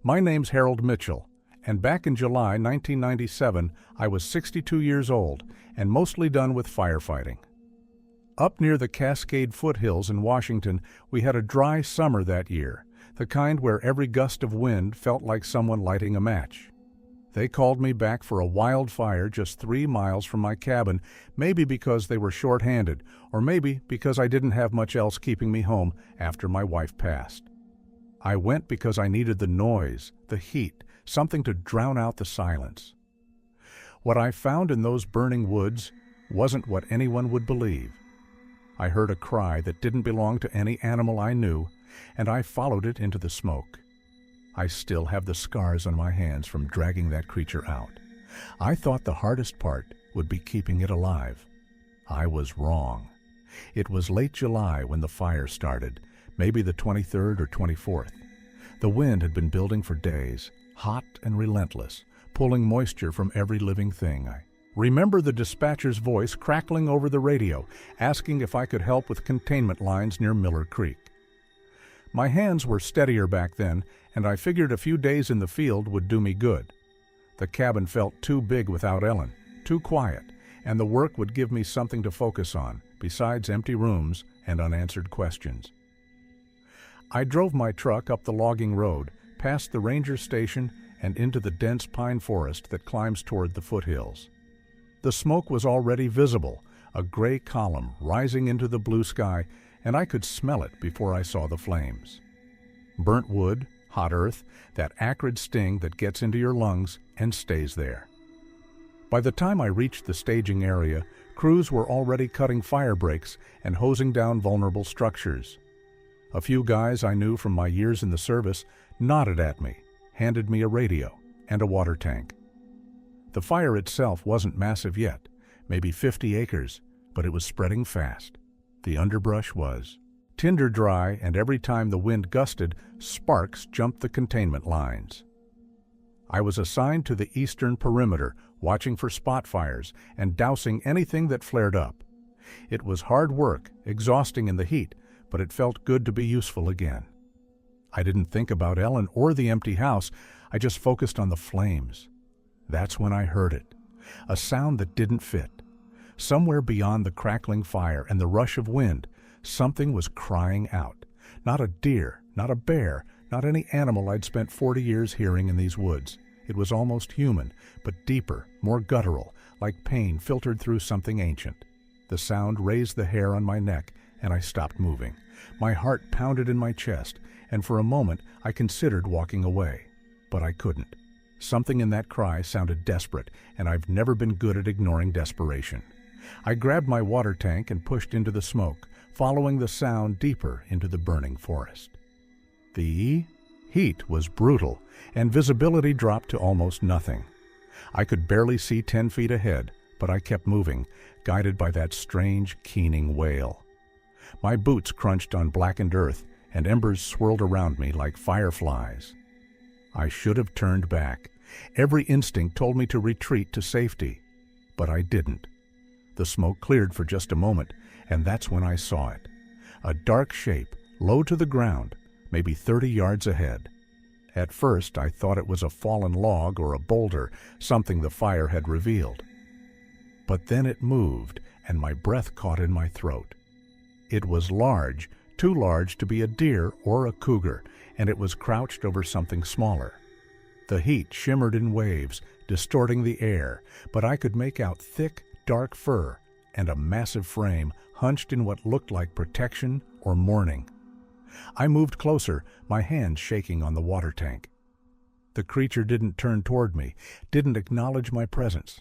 My name's Harold Mitchell, and back in July 1997, I was 62 years old and mostly done with firefighting. Up near the Cascade foothills in Washington, we had a dry summer that year, the kind where every gust of wind felt like someone lighting a match. They called me back for a wildfire just 3 miles from my cabin, maybe because they were short-handed, or maybe because I didn't have much else keeping me home after my wife passed. I went because I needed the noise, the heat, something to drown out the silence. What I found in those burning woods wasn't what anyone would believe. I heard a cry that didn't belong to any animal I knew, and I followed it into the smoke. I still have the scars on my hands from dragging that creature out. I thought the hardest part would be keeping it alive. I was wrong. It was late July when the fire started, maybe the 23rd or 24th. The wind had been building for days, hot and relentless, pulling moisture from every living thing. I remember the dispatcher's voice crackling over the radio, asking if I could help with containment lines near Miller Creek. My hands were steadier back then, and I figured a few days in the field would do me good. The cabin felt too big without Ellen, too quiet, and the work would give me something to focus on, besides empty rooms and unanswered questions. I drove my truck up the logging road, past the ranger station, and into the dense pine forest that climbs toward the foothills. The smoke was already visible, a gray column rising into the blue sky, and I could smell it before I saw the flames. Burnt wood, hot earth, that acrid sting that gets into your lungs and stays there. By the time I reached the staging area, crews were already cutting fire breaks and hosing down vulnerable structures. A few guys I knew from my years in the service nodded at me, handed me a radio and a water tank. The fire itself wasn't massive yet, maybe 50 acres, but it was spreading fast. The underbrush was tinder dry, and every time the wind gusted, sparks jumped the containment lines. I was assigned to the eastern perimeter, watching for spot fires and dousing anything that flared up. It was hard work, exhausting in the heat, but it felt good to be useful again. I didn't think about Ellen or the empty house, I just focused on the flames. That's when I heard it, a sound that didn't fit. Somewhere beyond the crackling fire and the rush of wind, something was crying out. Not a deer, not a bear, not any animal I'd spent 40 years hearing in these woods. It was almost human, but deeper, more guttural, like pain filtered through something ancient. The sound raised the hair on my neck, and I stopped moving. My heart pounded in my chest, and for a moment I considered walking away. But I couldn't. Something in that cry sounded desperate, and I've never been good at ignoring desperation. I grabbed my water tank and pushed into the smoke, following the sound deeper into the burning forest. The heat was brutal, and visibility dropped to almost nothing. I could barely see 10 feet ahead, but I kept moving, guided by that strange, keening wail. My boots crunched on blackened earth, and embers swirled around me like fireflies. I should have turned back. Every instinct told me to retreat to safety, but I didn't. The smoke cleared for just a moment, and that's when I saw it. A dark shape, low to the ground, maybe 30 yards ahead. At first, I thought it was a fallen log or a boulder, something the fire had revealed. But then it moved, and my breath caught in my throat. It was large, too large to be a deer or a cougar, and it was crouched over something smaller. The heat shimmered in waves, distorting the air, but I could make out thick, dark fur and a massive frame hunched in what looked like protection or mourning. I moved closer, my hand shaking on the water tank. The creature didn't turn toward me, didn't acknowledge my presence.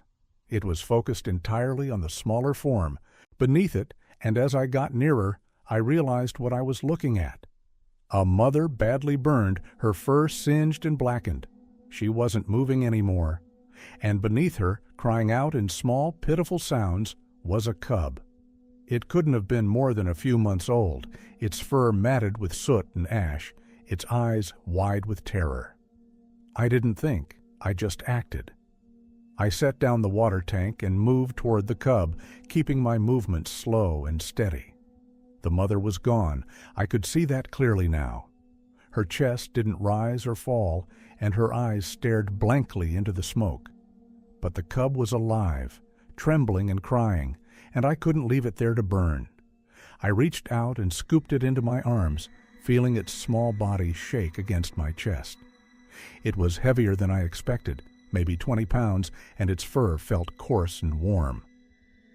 It was focused entirely on the smaller form. Beneath it, and as I got nearer, I realized what I was looking at. A mother badly burned, her fur singed and blackened. She wasn't moving anymore. And beneath her, crying out in small, pitiful sounds, was a cub. It couldn't have been more than a few months old, its fur matted with soot and ash, its eyes wide with terror. I didn't think, I just acted. I set down the water tank and moved toward the cub, keeping my movements slow and steady. The mother was gone. I could see that clearly now. Her chest didn't rise or fall, and her eyes stared blankly into the smoke. But the cub was alive, trembling and crying, and I couldn't leave it there to burn. I reached out and scooped it into my arms, feeling its small body shake against my chest. It was heavier than I expected, maybe 20 pounds, and its fur felt coarse and warm.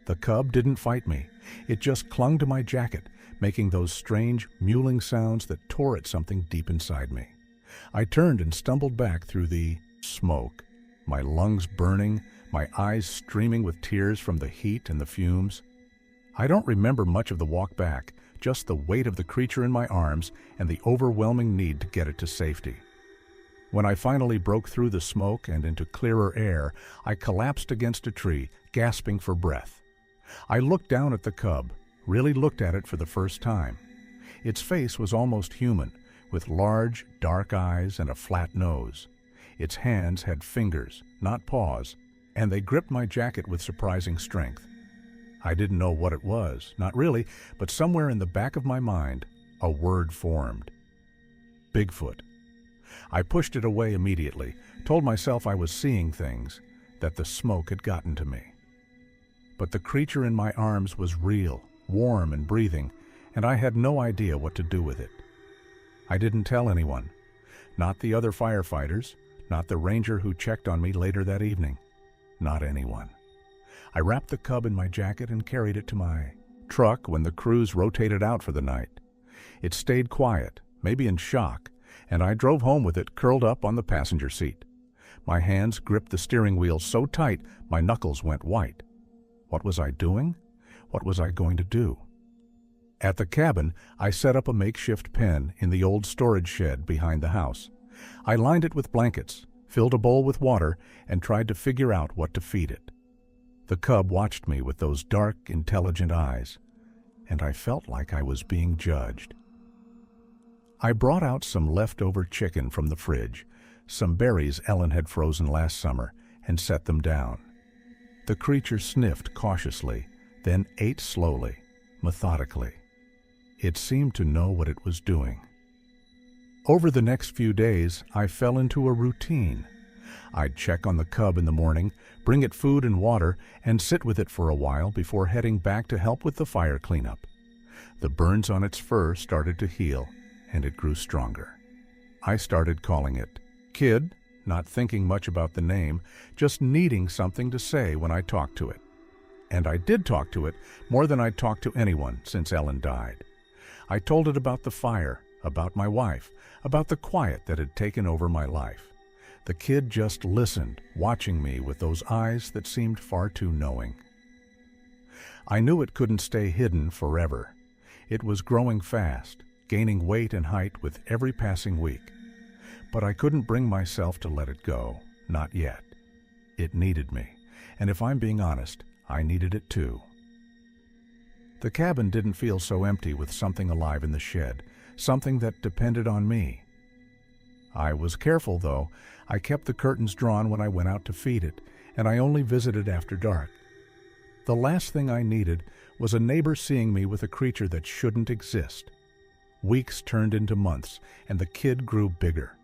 The cub didn't fight me. It just clung to my jacket, making those strange, mewling sounds that tore at something deep inside me. I turned and stumbled back through the smoke, my lungs burning, my eyes streaming with tears from the heat and the fumes. I don't remember much of the walk back, just the weight of the creature in my arms and the overwhelming need to get it to safety. When I finally broke through the smoke and into clearer air, I collapsed against a tree, gasping for breath. I looked down at the cub, really looked at it for the first time. Its face was almost human, with large, dark eyes and a flat nose. Its hands had fingers, not paws, and they gripped my jacket with surprising strength. I didn't know what it was, not really, but somewhere in the back of my mind, a word formed. Bigfoot. I pushed it away immediately, told myself I was seeing things, that the smoke had gotten to me. But the creature in my arms was real, warm and breathing, and I had no idea what to do with it. I didn't tell anyone, not the other firefighters, not the ranger who checked on me later that evening, not anyone. I wrapped the cub in my jacket and carried it to my truck when the crews rotated out for the night. It stayed quiet, maybe in shock, and I drove home with it curled up on the passenger seat. My hands gripped the steering wheel so tight my knuckles went white. What was I doing? What was I going to do? At the cabin, I set up a makeshift pen in the old storage shed behind the house. I lined it with blankets, filled a bowl with water, and tried to figure out what to feed it. The cub watched me with those dark, intelligent eyes, and I felt like I was being judged. I brought out some leftover chicken from the fridge, some berries Ellen had frozen last summer, and set them down. The creature sniffed cautiously, then ate slowly, methodically. It seemed to know what it was doing. Over the next few days, I fell into a routine. I'd check on the cub in the morning, bring it food and water, and sit with it for a while before heading back to help with the fire cleanup. The burns on its fur started to heal, and it grew stronger. I started calling it Kid, not thinking much about the name, just needing something to say when I talked to it. And I did talk to it more than I'd talked to anyone since Ellen died. I told it about the fire, about my wife, about the quiet that had taken over my life. The kid just listened, watching me with those eyes that seemed far too knowing. I knew it couldn't stay hidden forever. It was growing fast, gaining weight and height with every passing week. But I couldn't bring myself to let it go, not yet. It needed me, and if I'm being honest, I needed it too. The cabin didn't feel so empty with something alive in the shed, something that depended on me. I was careful, though. I kept the curtains drawn when I went out to feed it, and I only visited after dark. The last thing I needed was a neighbor seeing me with a creature that shouldn't exist. Weeks turned into months, and the kid grew bigger.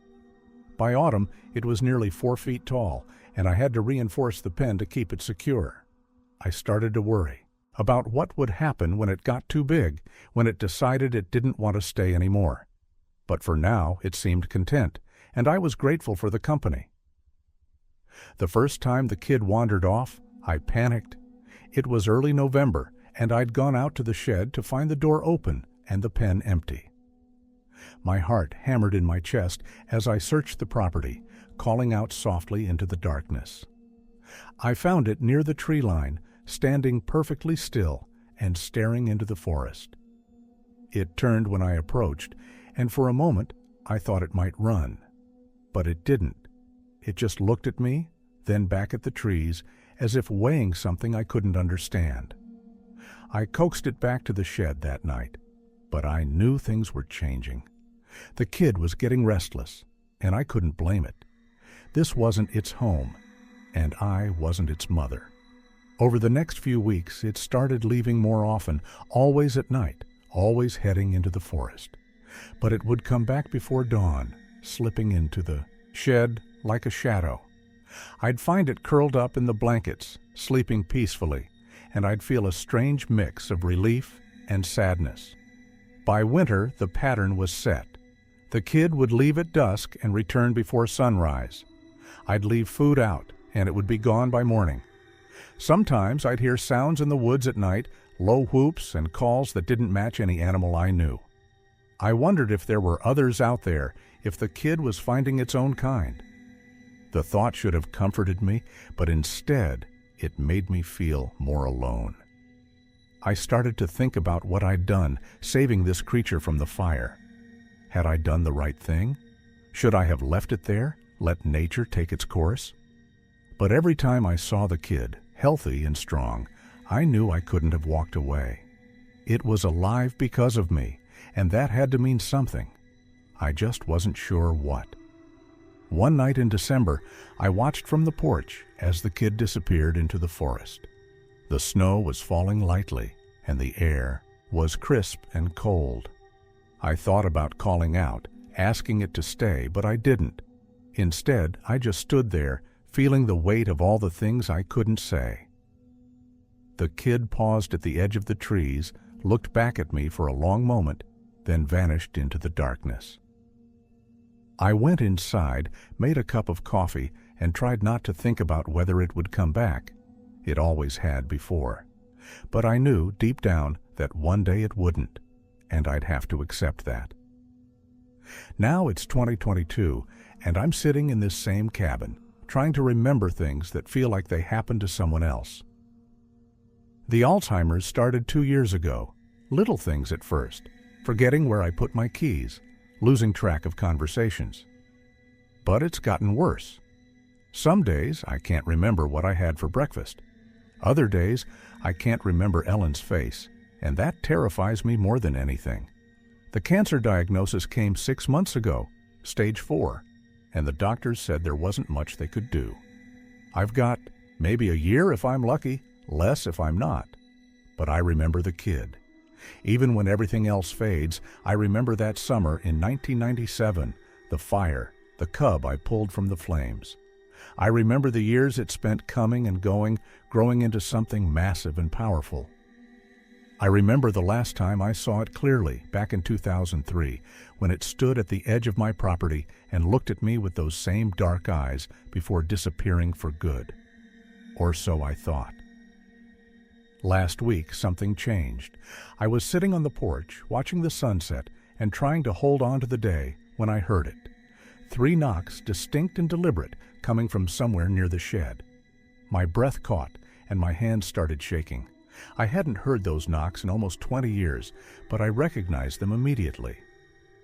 By autumn, it was nearly 4 feet tall, and I had to reinforce the pen to keep it secure. I started to worry about what would happen when it got too big, when it decided it didn't want to stay anymore. But for now, it seemed content, and I was grateful for the company. The first time the kid wandered off, I panicked. It was early November, and I'd gone out to the shed to find the door open and the pen empty. My heart hammered in my chest as I searched the property, calling out softly into the darkness. I found it near the tree line, standing perfectly still and staring into the forest. It turned when I approached, and for a moment I thought it might run. But it didn't. It just looked at me, then back at the trees, as if weighing something I couldn't understand. I coaxed it back to the shed that night, but I knew things were changing. The kid was getting restless, and I couldn't blame it. This wasn't its home, and I wasn't its mother. Over the next few weeks, it started leaving more often, always at night, always heading into the forest. But it would come back before dawn, slipping into the shed like a shadow. I'd find it curled up in the blankets, sleeping peacefully, and I'd feel a strange mix of relief and sadness. By winter, the pattern was set. The kid would leave at dusk and return before sunrise. I'd leave food out, and it would be gone by morning. Sometimes I'd hear sounds in the woods at night, low whoops and calls that didn't match any animal I knew. I wondered if there were others out there, if the kid was finding its own kind. The thought should have comforted me, but instead, it made me feel more alone. I started to think about what I'd done, saving this creature from the fire. Had I done the right thing? Should I have left it there, let nature take its course? But every time I saw the kid, healthy and strong, I knew I couldn't have walked away. It was alive because of me, and that had to mean something. I just wasn't sure what. One night in December, I watched from the porch as the kid disappeared into the forest. The snow was falling lightly, and the air was crisp and cold. I thought about calling out, asking it to stay, but I didn't. Instead, I just stood there, feeling the weight of all the things I couldn't say. The kid paused at the edge of the trees, looked back at me for a long moment, then vanished into the darkness. I went inside, made a cup of coffee, and tried not to think about whether it would come back. It always had before. But I knew, deep down, that one day it wouldn't, and I'd have to accept that. Now it's 2022, and I'm sitting in this same cabin, trying to remember things that feel like they happened to someone else. The Alzheimer's started 2 years ago. Little things at first, forgetting where I put my keys, losing track of conversations. But it's gotten worse. Some days I can't remember what I had for breakfast. Other days I can't remember Ellen's face, and that terrifies me more than anything. The cancer diagnosis came 6 months ago, stage 4, and the doctors said there wasn't much they could do. I've got maybe a year if I'm lucky, less if I'm not. But I remember the kid. Even when everything else fades, I remember that summer in 1997, the fire, the cub I pulled from the flames. I remember the years it spent coming and going, growing into something massive and powerful. I remember the last time I saw it clearly, back in 2003, when it stood at the edge of my property and looked at me with those same dark eyes before disappearing for good. Or so I thought. Last week, something changed. I was sitting on the porch, watching the sunset, and trying to hold on to the day when I heard it. 3 knocks, distinct and deliberate, coming from somewhere near the shed. My breath caught, and my hands started shaking. I hadn't heard those knocks in almost 20 years, but I recognized them immediately.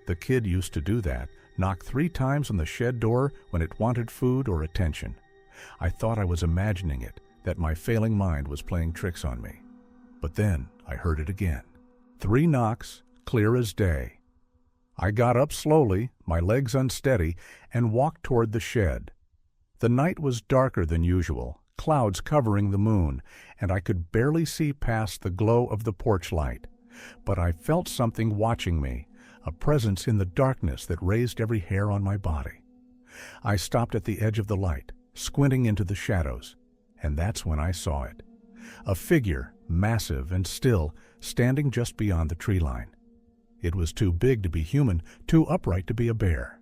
The kid used to do that, knock 3 times on the shed door when it wanted food or attention. I thought I was imagining it, that my failing mind was playing tricks on me. But then I heard it again. 3 knocks, clear as day. I got up slowly, my legs unsteady, and walked toward the shed. The night was darker than usual, clouds covering the moon, and I could barely see past the glow of the porch light. But I felt something watching me, a presence in the darkness that raised every hair on my body. I stopped at the edge of the light, squinting into the shadows. And that's when I saw it. A figure, massive and still, standing just beyond the tree line. It was too big to be human, too upright to be a bear.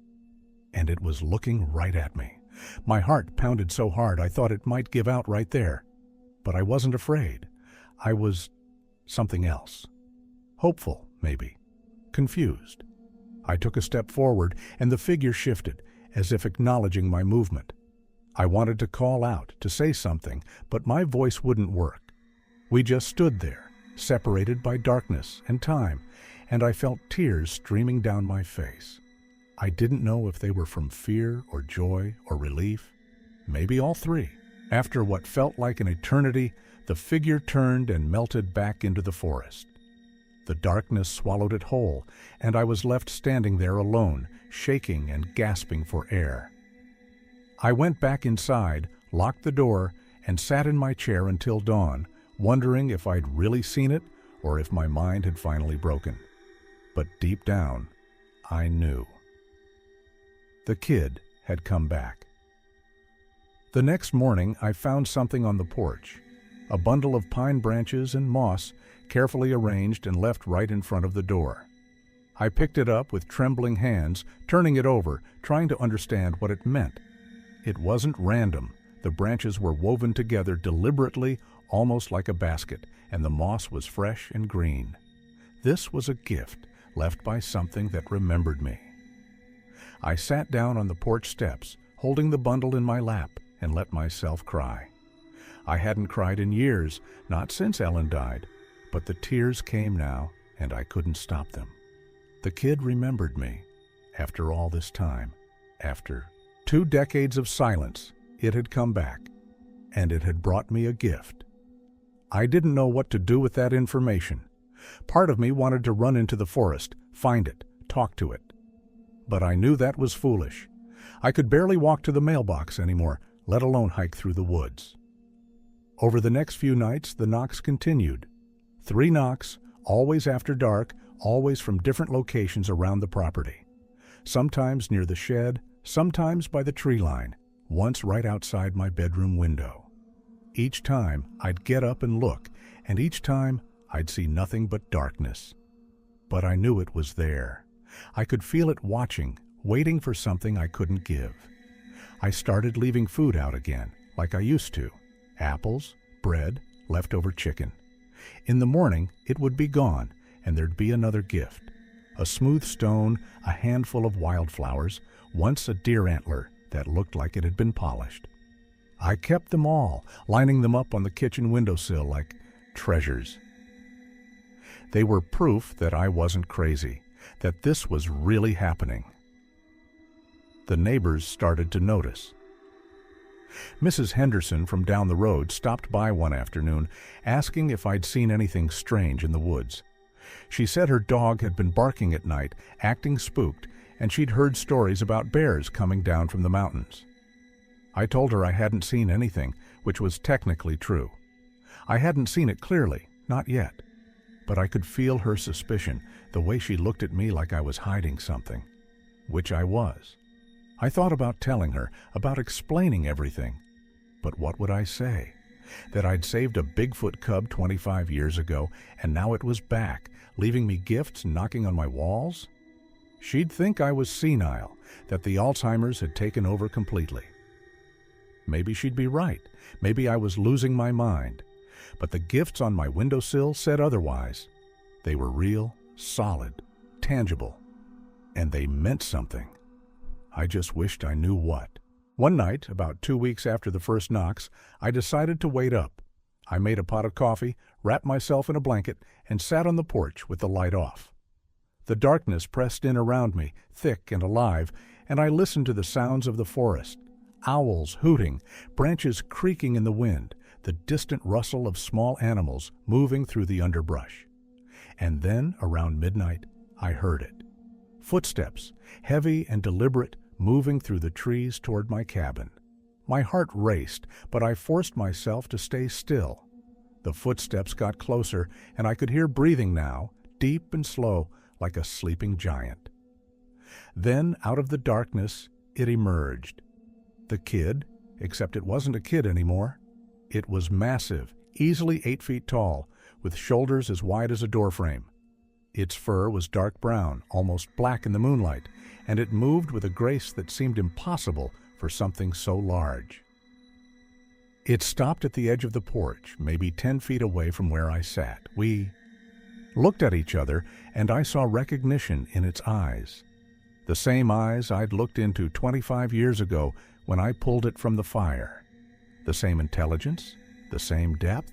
And it was looking right at me. My heart pounded so hard I thought it might give out right there. But I wasn't afraid. I was something else. Hopeful, maybe. Confused. I took a step forward, and the figure shifted, as if acknowledging my movement. I wanted to call out, to say something, but my voice wouldn't work. We just stood there, separated by darkness and time, and I felt tears streaming down my face. I didn't know if they were from fear or joy or relief, maybe all 3. After what felt like an eternity, the figure turned and melted back into the forest. The darkness swallowed it whole, and I was left standing there alone, shaking and gasping for air. I went back inside, locked the door, and sat in my chair until dawn, wondering if I'd really seen it or if my mind had finally broken. But deep down, I knew. The kid had come back. The next morning, I found something on the porch, a bundle of pine branches and moss carefully arranged and left right in front of the door. I picked it up with trembling hands, turning it over, trying to understand what it meant. It wasn't random. The branches were woven together deliberately, almost like a basket, and the moss was fresh and green. This was a gift left by something that remembered me. I sat down on the porch steps, holding the bundle in my lap, and let myself cry. I hadn't cried in years, not since Ellen died, but the tears came now, and I couldn't stop them. The kid remembered me. After all this time, after 2 decades of silence, it had come back, and it had brought me a gift. I didn't know what to do with that information. Part of me wanted to run into the forest, find it, talk to it. But I knew that was foolish. I could barely walk to the mailbox anymore, let alone hike through the woods. Over the next few nights, the knocks continued. 3 knocks, always after dark, always from different locations around the property. Sometimes near the shed, sometimes by the tree line, once right outside my bedroom window. Each time, I'd get up and look, and each time, I'd see nothing but darkness. But I knew it was there. I could feel it watching, waiting for something I couldn't give. I started leaving food out again, like I used to. Apples, bread, leftover chicken. In the morning, it would be gone, and there'd be another gift. A smooth stone, a handful of wildflowers, once a deer antler that looked like it had been polished. I kept them all, lining them up on the kitchen windowsill like treasures. They were proof that I wasn't crazy, that this was really happening. The neighbors started to notice. Mrs. Henderson from down the road stopped by one afternoon, asking if I'd seen anything strange in the woods. She said her dog had been barking at night, acting spooked, and she'd heard stories about bears coming down from the mountains. I told her I hadn't seen anything, which was technically true. I hadn't seen it clearly, not yet. But I could feel her suspicion, the way she looked at me like I was hiding something. Which I was. I thought about telling her, about explaining everything. But what would I say? That I'd saved a Bigfoot cub 25 years ago, and now it was back, leaving me gifts knocking on my walls? She'd think I was senile, that the Alzheimer's had taken over completely. Maybe she'd be right. Maybe I was losing my mind. But the gifts on my windowsill said otherwise. They were real, solid, tangible, and they meant something. I just wished I knew what. One night, about 2 weeks after the first knocks, I decided to wait up. I made a pot of coffee, wrapped myself in a blanket, and sat on the porch with the light off. The darkness pressed in around me, thick and alive, and I listened to the sounds of the forest. Owls hooting, branches creaking in the wind, the distant rustle of small animals moving through the underbrush. And then, around midnight, I heard it. Footsteps, heavy and deliberate, moving through the trees toward my cabin. My heart raced, but I forced myself to stay still. The footsteps got closer, and I could hear breathing now, deep and slow, like a sleeping giant. Then, out of the darkness, it emerged. The kid, except it wasn't a kid anymore. It was massive, easily 8 feet tall, with shoulders as wide as a doorframe. Its fur was dark brown, almost black in the moonlight, and it moved with a grace that seemed impossible for something so large. It stopped at the edge of the porch, maybe 10 feet away from where I sat. We looked at each other, and I saw recognition in its eyes. The same eyes I'd looked into 25 years ago when I pulled it from the fire. The same intelligence, the same depth.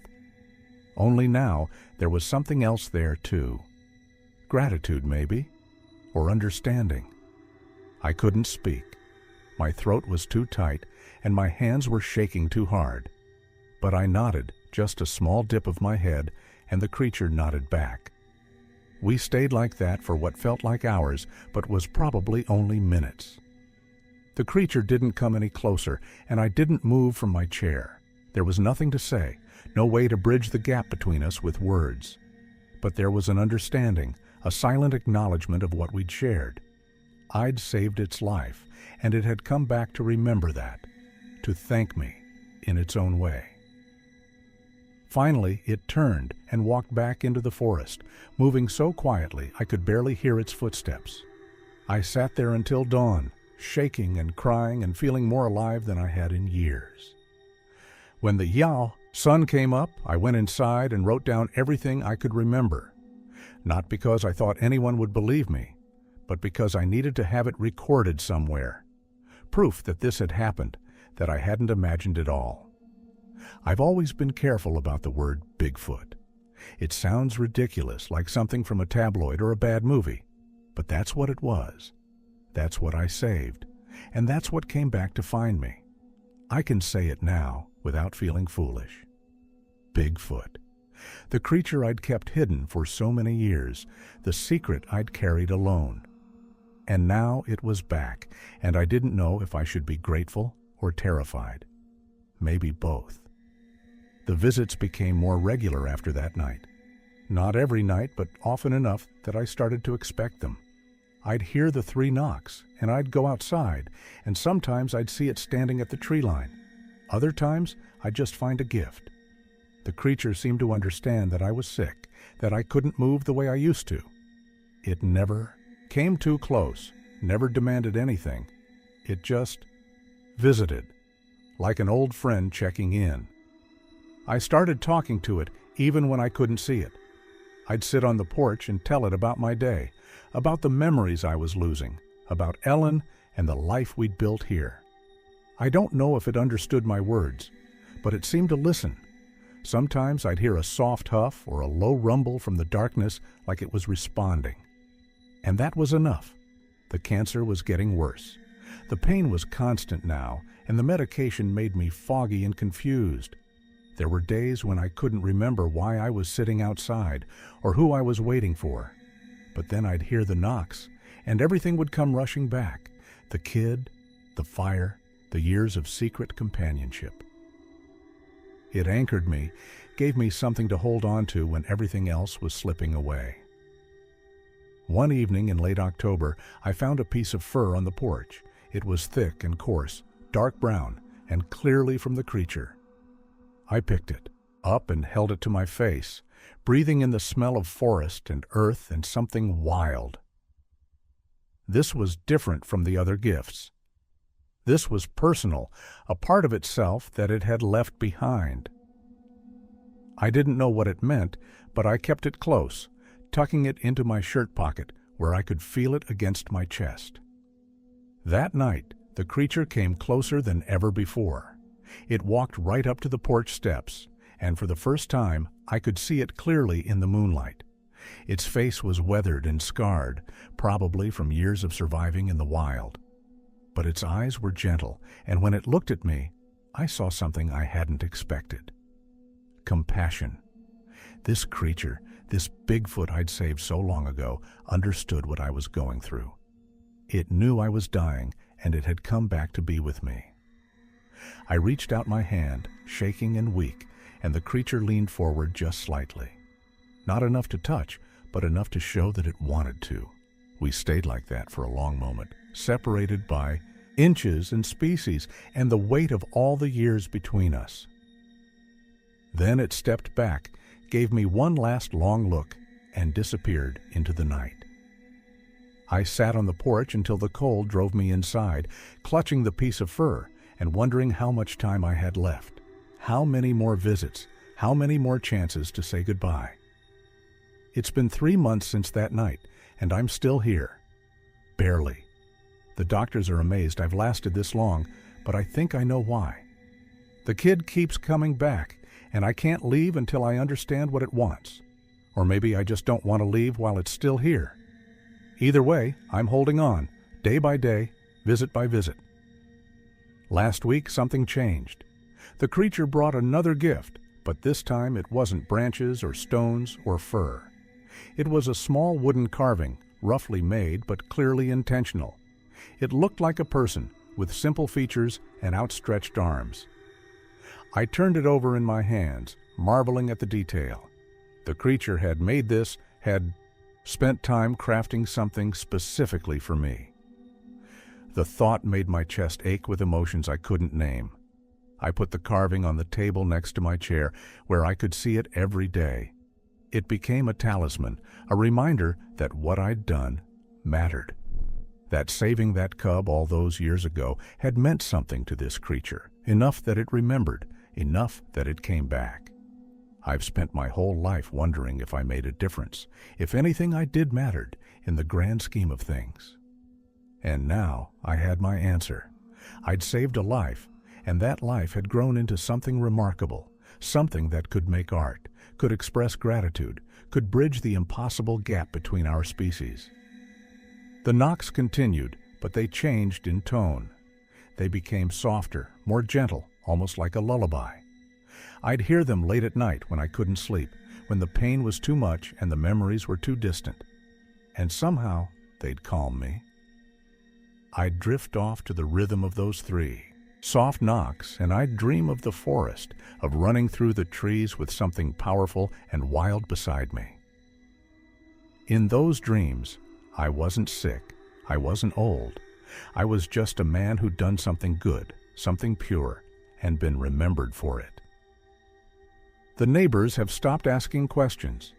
Only now there was something else there too. Gratitude, maybe, or understanding. I couldn't speak. My throat was too tight, and my hands were shaking too hard. But I nodded, just a small dip of my head, and the creature nodded back. We stayed like that for what felt like hours, but was probably only minutes. The creature didn't come any closer, and I didn't move from my chair. There was nothing to say, no way to bridge the gap between us with words. But there was an understanding, a silent acknowledgement of what we'd shared. I'd saved its life, and it had come back to remember that, to thank me in its own way. Finally, it turned and walked back into the forest, moving so quietly I could barely hear its footsteps. I sat there until dawn, shaking and crying and feeling more alive than I had in years. When the sun came up, I went inside and wrote down everything I could remember. Not because I thought anyone would believe me, but because I needed to have it recorded somewhere. Proof that this had happened, that I hadn't imagined it all. I've always been careful about the word Bigfoot. It sounds ridiculous, like something from a tabloid or a bad movie, but that's what it was. That's what I saved, and that's what came back to find me. I can say it now without feeling foolish. Bigfoot. The creature I'd kept hidden for so many years, the secret I'd carried alone. And now it was back, and I didn't know if I should be grateful or terrified. Maybe both. The visits became more regular after that night. Not every night, but often enough that I started to expect them. I'd hear the 3 knocks, and I'd go outside, and sometimes I'd see it standing at the tree line. Other times, I'd just find a gift. The creature seemed to understand that I was sick, that I couldn't move the way I used to. It never came too close, never demanded anything. It just visited, like an old friend checking in. I started talking to it even when I couldn't see it. I'd sit on the porch and tell it about my day, about the memories I was losing, about Ellen and the life we'd built here. I don't know if it understood my words, but it seemed to listen. Sometimes I'd hear a soft huff or a low rumble from the darkness like it was responding. And that was enough. The cancer was getting worse. The pain was constant now, and the medication made me foggy and confused. There were days when I couldn't remember why I was sitting outside or who I was waiting for. But then I'd hear the knocks, and everything would come rushing back. The kid, the fire, the years of secret companionship. It anchored me, gave me something to hold on to when everything else was slipping away. One evening in late October, I found a piece of fur on the porch. It was thick and coarse, dark brown, and clearly from the creature. I picked it up and held it to my face, breathing in the smell of forest and earth and something wild. This was different from the other gifts. This was personal, a part of itself that it had left behind. I didn't know what it meant, but I kept it close, tucking it into my shirt pocket where I could feel it against my chest. That night, the creature came closer than ever before. It walked right up to the porch steps, and for the first time, I could see it clearly in the moonlight. Its face was weathered and scarred, probably from years of surviving in the wild. But its eyes were gentle, and when it looked at me, I saw something I hadn't expected. Compassion. This creature, this Bigfoot I'd saved so long ago, understood what I was going through. It knew I was dying, and it had come back to be with me. I reached out my hand, shaking and weak, and the creature leaned forward just slightly. Not enough to touch, but enough to show that it wanted to. We stayed like that for a long moment, separated by inches and species and the weight of all the years between us. Then it stepped back, gave me one last long look, and disappeared into the night. I sat on the porch until the cold drove me inside, clutching the piece of fur and wondering how much time I had left. How many more visits, how many more chances to say goodbye. It's been 3 months since that night, and I'm still here. Barely. The doctors are amazed I've lasted this long, but I think I know why. The kid keeps coming back, and I can't leave until I understand what it wants. Or maybe I just don't want to leave while it's still here. Either way, I'm holding on, day by day, visit by visit. Last week, something changed. The creature brought another gift, but this time it wasn't branches or stones or fur. It was a small wooden carving, roughly made but clearly intentional. It looked like a person, with simple features and outstretched arms. I turned it over in my hands, marveling at the detail. The creature had made this, had spent time crafting something specifically for me. The thought made my chest ache with emotions I couldn't name. I put the carving on the table next to my chair, where I could see it every day. It became a talisman, a reminder that what I'd done mattered. That saving that cub all those years ago had meant something to this creature, enough that it remembered, enough that it came back. I've spent my whole life wondering if I made a difference, if anything I did mattered in the grand scheme of things. And now I had my answer. I'd saved a life, and that life had grown into something remarkable, something that could make art, could express gratitude, could bridge the impossible gap between our species. The knocks continued, but they changed in tone. They became softer, more gentle, almost like a lullaby. I'd hear them late at night when I couldn't sleep, when the pain was too much and the memories were too distant. And somehow they'd calm me. I'd drift off to the rhythm of those three soft knocks, and I'd dream of the forest, of running through the trees with something powerful and wild beside me. In those dreams, I wasn't sick, I wasn't old. I was just a man who'd done something good, something pure, and been remembered for it. The neighbors have stopped asking questions.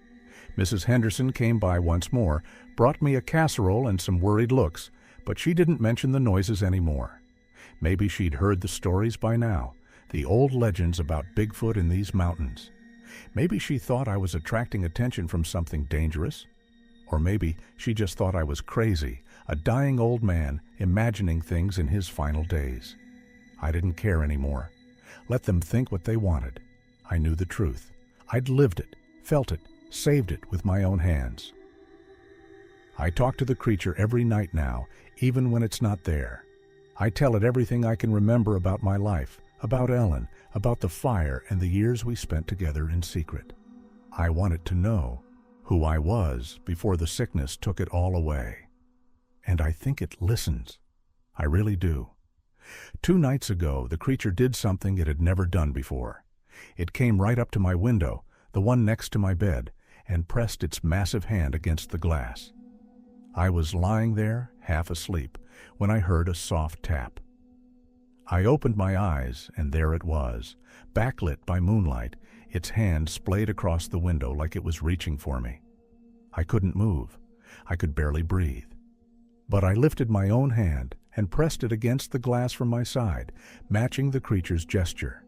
Mrs. Henderson came by once more, brought me a casserole and some worried looks, but she didn't mention the noises anymore. Maybe she'd heard the stories by now, the old legends about Bigfoot in these mountains. Maybe she thought I was attracting attention from something dangerous. Or maybe she just thought I was crazy, a dying old man imagining things in his final days. I didn't care anymore. Let them think what they wanted. I knew the truth. I'd lived it, felt it, saved it with my own hands. I talk to the creature every night now, even when it's not there. I tell it everything I can remember about my life, about Ellen, about the fire and the years we spent together in secret. I want it to know who I was before the sickness took it all away. And I think it listens. I really do. 2 nights ago, the creature did something it had never done before. It came right up to my window, the one next to my bed, and pressed its massive hand against the glass. I was lying there, half asleep, when I heard a soft tap. I opened my eyes, and there it was, backlit by moonlight, its hand splayed across the window like it was reaching for me. I couldn't move. I could barely breathe. But I lifted my own hand and pressed it against the glass from my side, matching the creature's gesture.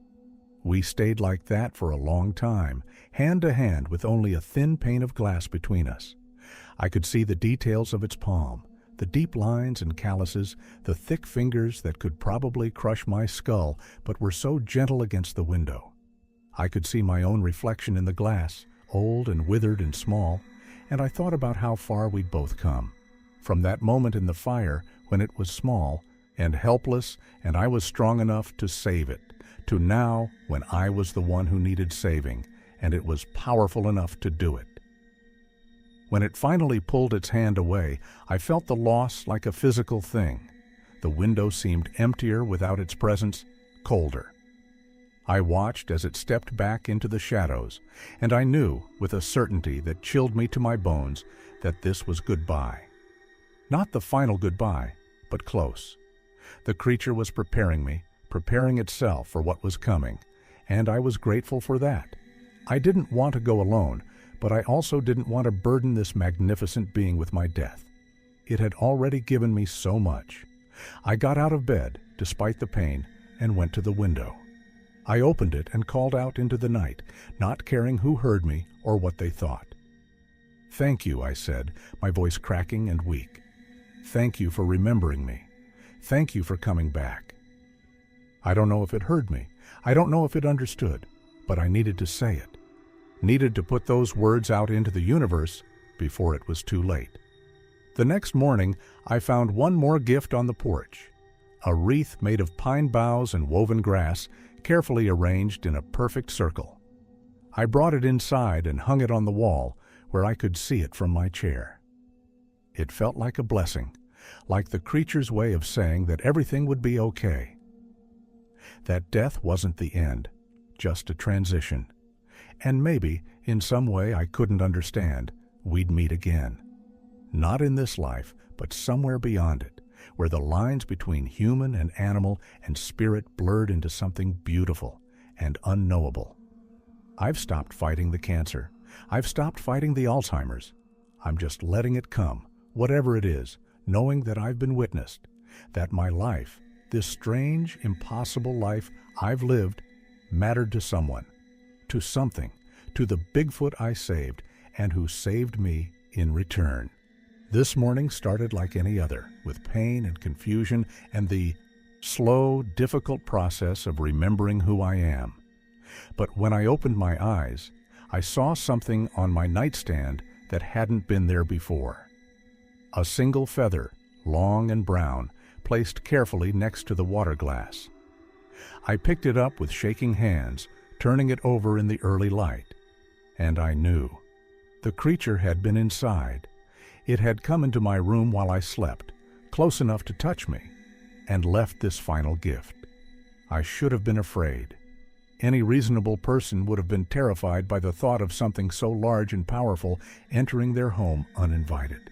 We stayed like that for a long time, hand to hand with only a thin pane of glass between us. I could see the details of its palm, the deep lines and calluses, the thick fingers that could probably crush my skull but were so gentle against the window. I could see my own reflection in the glass, old and withered and small, and I thought about how far we'd both come. From that moment in the fire when it was small and helpless and I was strong enough to save it, to now when I was the one who needed saving and it was powerful enough to do it. When it finally pulled its hand away, I felt the loss like a physical thing. The window seemed emptier without its presence, colder. I watched as it stepped back into the shadows, and I knew, with a certainty that chilled me to my bones, that this was goodbye. Not the final goodbye, but close. The creature was preparing me, preparing itself for what was coming, and I was grateful for that. I didn't want to go alone, but I also didn't want to burden this magnificent being with my death. It had already given me so much. I got out of bed, despite the pain, and went to the window. I opened it and called out into the night, not caring who heard me or what they thought. "Thank you," I said, my voice cracking and weak. "Thank you for remembering me. Thank you for coming back." I don't know if it heard me. I don't know if it understood, but I needed to say it. Needed to put those words out into the universe before it was too late. The next morning, I found one more gift on the porch. A wreath made of pine boughs and woven grass, carefully arranged in a perfect circle. I brought it inside and hung it on the wall where I could see it from my chair. It felt like a blessing, like the creature's way of saying that everything would be okay. That death wasn't the end, just a transition. And maybe, in some way I couldn't understand, we'd meet again. Not in this life, but somewhere beyond it, where the lines between human and animal and spirit blurred into something beautiful and unknowable. I've stopped fighting the cancer. I've stopped fighting the Alzheimer's. I'm just letting it come, whatever it is, knowing that I've been witnessed, that my life, this strange, impossible life I've lived, mattered to someone, to something, to the Bigfoot I saved and who saved me in return. This morning started like any other, with pain and confusion and the slow, difficult process of remembering who I am. But when I opened my eyes, I saw something on my nightstand that hadn't been there before. A single feather, long and brown, placed carefully next to the water glass. I picked it up with shaking hands, turning it over in the early light, and I knew. The creature had been inside. It had come into my room while I slept, close enough to touch me, and left this final gift. I should have been afraid. Any reasonable person would have been terrified by the thought of something so large and powerful entering their home uninvited.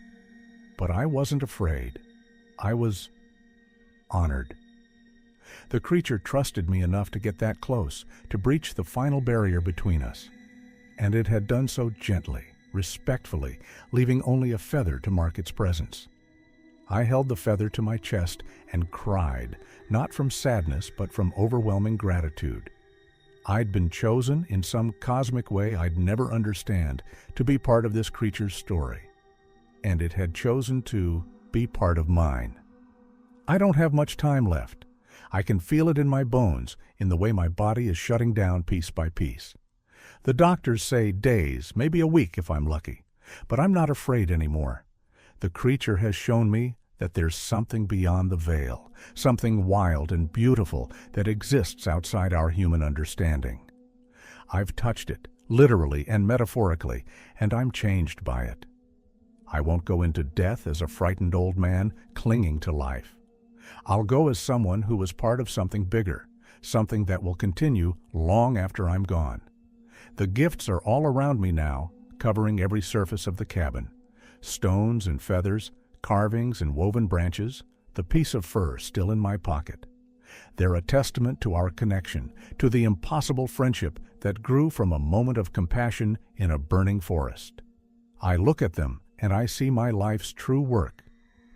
But I wasn't afraid. I was honored. The creature trusted me enough to get that close, to breach the final barrier between us. And it had done so gently, respectfully, leaving only a feather to mark its presence. I held the feather to my chest and cried, not from sadness but from overwhelming gratitude. I'd been chosen in some cosmic way I'd never understand to be part of this creature's story, and it had chosen to be part of mine. I don't have much time left. I can feel it in my bones, in the way my body is shutting down piece by piece. The doctors say days, maybe a week if I'm lucky, but I'm not afraid anymore. The creature has shown me that there's something beyond the veil, something wild and beautiful that exists outside our human understanding. I've touched it, literally and metaphorically, and I'm changed by it. I won't go into death as a frightened old man clinging to life. I'll go as someone who was part of something bigger, something that will continue long after I'm gone. The gifts are all around me now, covering every surface of the cabin. Stones and feathers, carvings and woven branches, the piece of fur still in my pocket. They're a testament to our connection, to the impossible friendship that grew from a moment of compassion in a burning forest. I look at them and I see my life's true work,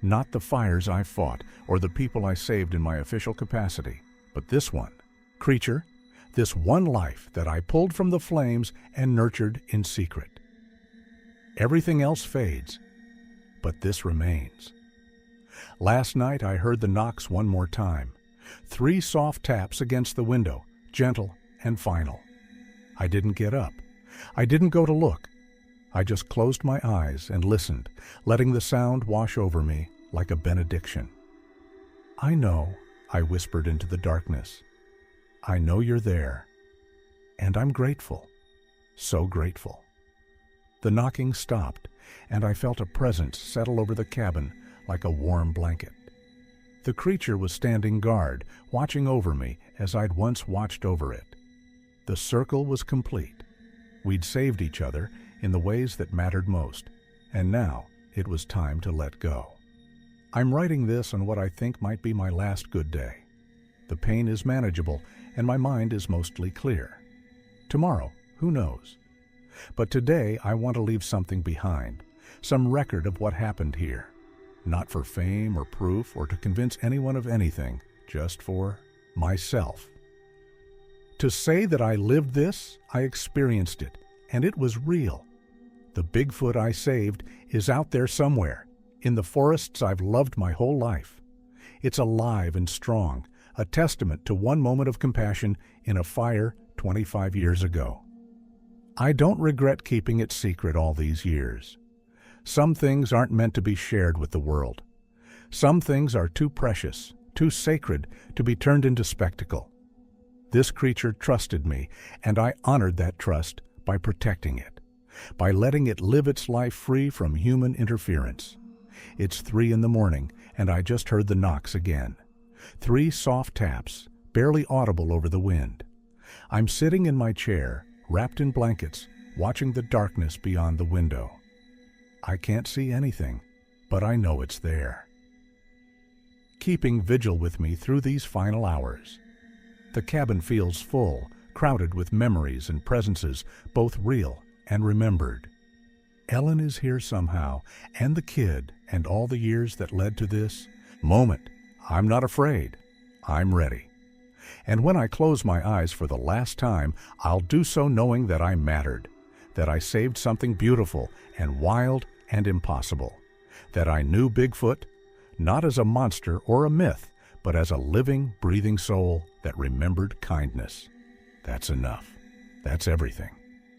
not the fires I fought or the people I saved in my official capacity, but this one, creature, this one life that I pulled from the flames and nurtured in secret. Everything else fades, but this remains. Last night I heard the knocks one more time. 3 soft taps against the window, gentle and final. I didn't get up. I didn't go to look. I just closed my eyes and listened, letting the sound wash over me like a benediction. "I know," I whispered into the darkness. "I know you're there. And I'm grateful, so grateful." The knocking stopped, and I felt a presence settle over the cabin like a warm blanket. The creature was standing guard, watching over me as I'd once watched over it. The circle was complete. We'd saved each other in the ways that mattered most, and now it was time to let go. I'm writing this on what I think might be my last good day. The pain is manageable, and my mind is mostly clear. Tomorrow, who knows? But today I want to leave something behind, some record of what happened here. Not for fame or proof or to convince anyone of anything, just for myself. To say that I lived this, I experienced it, and it was real. The Bigfoot I saved is out there somewhere, in the forests I've loved my whole life. It's alive and strong, a testament to one moment of compassion in a fire 25 years ago. I don't regret keeping it secret all these years. Some things aren't meant to be shared with the world. Some things are too precious, too sacred to be turned into spectacle. This creature trusted me, and I honored that trust by protecting it, by letting it live its life free from human interference. It's 3 a.m, and I just heard the knocks again. 3 soft taps, barely audible over the wind. I'm sitting in my chair, wrapped in blankets, watching the darkness beyond the window. I can't see anything, but I know it's there. keeping vigil with me through these final hours. The cabin feels full, crowded with memories and presences, both real and remembered. Ellen is here somehow, and the kid, and all the years that led to this moment. I'm not afraid. I'm ready. And when I close my eyes for the last time, I'll do so knowing that I mattered, that I saved something beautiful and wild and impossible, that I knew Bigfoot, not as a monster or a myth, but as a living, breathing soul that remembered kindness. That's enough. That's everything.